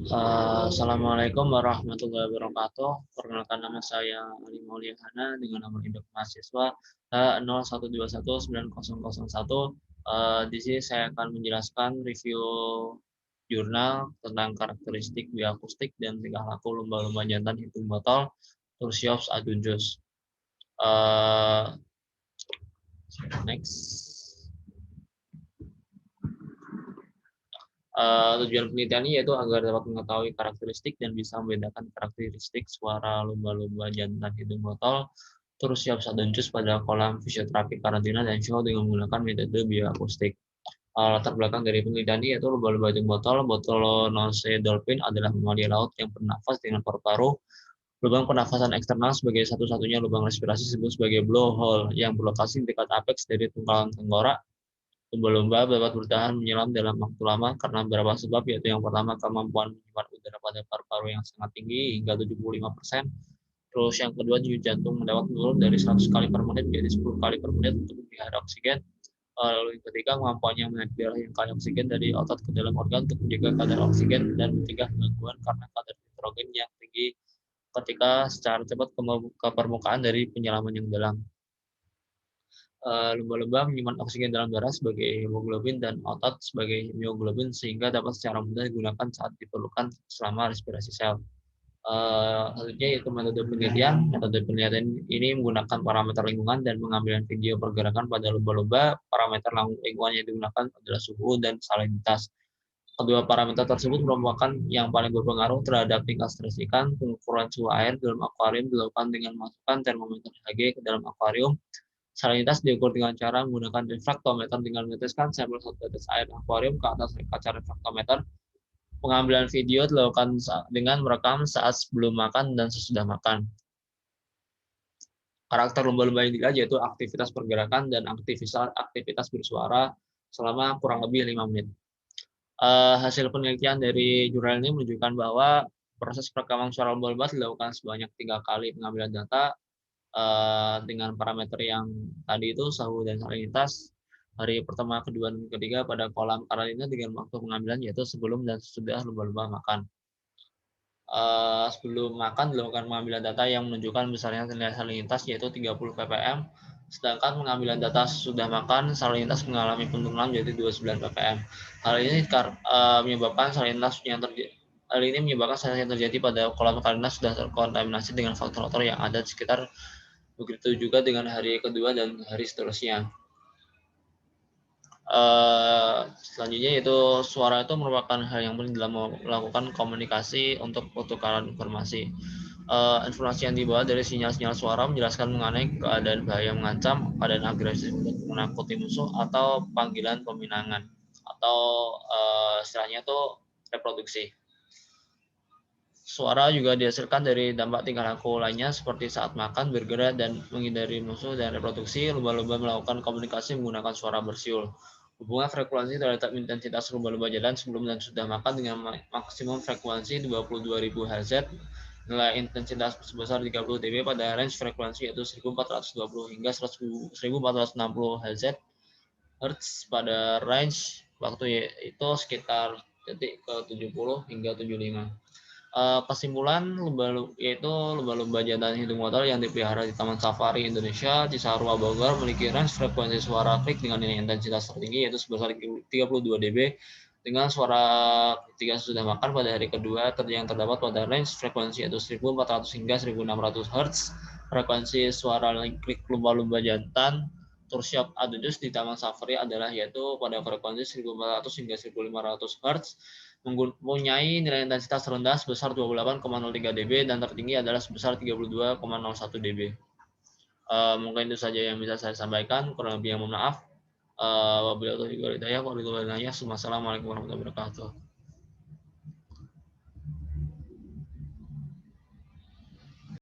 Assalamualaikum warahmatullahi wabarakatuh. Perkenalkan, nama saya Ali Mauliana dengan nomor induk mahasiswa H01219001. Di sini saya akan menjelaskan review jurnal tentang karakteristik bioakustik dan tingkah laku lumba-lumba jantan hitung botol Tursiops adunjus. Next. Tujuan penelitian ini yaitu agar dapat mengetahui karakteristik dan bisa membedakan karakteristik suara lumba-lumba jantan hidung botol Tursiops adunjus pada kolam fisioterapi karantina dan show dengan menggunakan metode bioakustik. Latar belakang dari penelitian ini yaitu lumba-lumba hidung botol Bottlenose dolphin adalah mamalia laut yang bernafas dengan paru-paru. Lubang pernafasan eksternal sebagai satu-satunya lubang respirasi disebut sebagai blowhole yang berlokasi di dekat apeks dari tunggangan tenggorok. Lumba-lumba dapat bertahan menyelam dalam waktu lama karena beberapa sebab, yaitu yang pertama, kemampuan menyimpan udara pada paru-paru yang sangat tinggi hingga 75%. Terus yang kedua, denyut jantung mendapat menurun dari 100 kali per menit menjadi 10 kali per menit untuk memelihara oksigen. Lalu yang ketiga, kemampuannya menarik darah yang kaya oksigen dari otot ke dalam organ untuk menjaga kadar oksigen dan mencegah gangguan karena kadar nitrogen yang tinggi ketika secara cepat ke permukaan dari penyelaman yang dalam. Lumba-lumba menyimpan oksigen dalam darah sebagai hemoglobin dan otot sebagai mioglobin sehingga dapat secara mudah digunakan saat diperlukan selama respirasi sel. Selanjutnya yaitu metode penelitian. Metode penelitian ini menggunakan parameter lingkungan dan pengambilan video pergerakan pada lumba-lumba. Parameter lingkungan yang digunakan adalah suhu dan salinitas. Kedua parameter tersebut merupakan yang paling berpengaruh terhadap tingkat stres ikan. Pengukuran suhu air dalam akuarium dilakukan dengan memasukkan termometer Hg ke dalam akuarium. Salinitas diukur dengan cara menggunakan refraktometer dengan meneteskan sampel satu tetes air akuarium ke atas kaca refraktometer. Pengambilan video dilakukan dengan merekam saat sebelum makan dan sesudah makan. Karakter lumba-lumba yang dilihat yaitu aktivitas pergerakan dan aktivitas bersuara selama kurang lebih 5 menit. Hasil penelitian dari jurnal ini menunjukkan bahwa proses perekaman suara lumba-lumba dilakukan sebanyak 3 kali pengambilan data dengan parameter yang tadi itu suhu dan salinitas. Hari pertama, kedua, dan ketiga pada kolam karantina dengan waktu pengambilan yaitu sebelum dan sesudah lumba-lumba makan. Sebelum makan dilakukan pengambilan data yang menunjukkan besarnya nilai salinitas yaitu 30 ppm, sedangkan pengambilan data sesudah makan salinitas mengalami penurunan menjadi 29 ppm. Hal ini menyebabkan salinitas yang terjadi pada kolam karantina sudah terkontaminasi dengan faktor-faktor yang ada di sekitar. Begitu juga dengan hari kedua dan hari seterusnya. Selanjutnya yaitu suara itu merupakan hal yang penting dalam melakukan komunikasi untuk pertukaran informasi. Informasi yang dibawa dari sinyal-sinyal suara menjelaskan mengenai keadaan bahaya mengancam, keadaan agresif untuk menakuti musuh, atau panggilan peminangan, atau istilahnya itu reproduksi. Suara juga dihasilkan dari dampak tingkah laku lainnya seperti saat makan, bergerak, dan menghindari musuh dan reproduksi. Lumba-lumba melakukan komunikasi menggunakan suara bersiul. Hubungan frekuensi terhadap intensitas lumba-lumba jalan sebelum dan sudah makan dengan maksimum frekuensi 22.000 Hz. Nilai intensitas sebesar 30 dB pada range frekuensi yaitu 1420 hingga 1460 Hz pada range waktu yaitu sekitar detik ke 70 hingga 75. Kesimpulan, lumba-lumba jantan hidung botol yang dipelihara di Taman Safari Indonesia Cisarua Bogor memiliki range frekuensi suara klik dengan nilai intensitas tertinggi yaitu sebesar 32 dB dengan suara ketika sudah makan pada hari kedua yang terdapat pada range frekuensi yaitu 1400 hingga 1600 Hz. Frekuensi suara klik lumba-lumba jantan Tursiops adunjus di Taman Safari adalah yaitu pada frekuensi 1400 hingga 1500 Hz, mempunyai nilai intensitas rendah sebesar 28,03 dB dan tertinggi adalah sebesar 32,01 dB. Mungkin itu saja yang bisa saya sampaikan, kurang lebih yang mohon maaf. Wabillahi taufiq wal hidayah. Wassalamualaikum warahmatullahi wabarakatuh.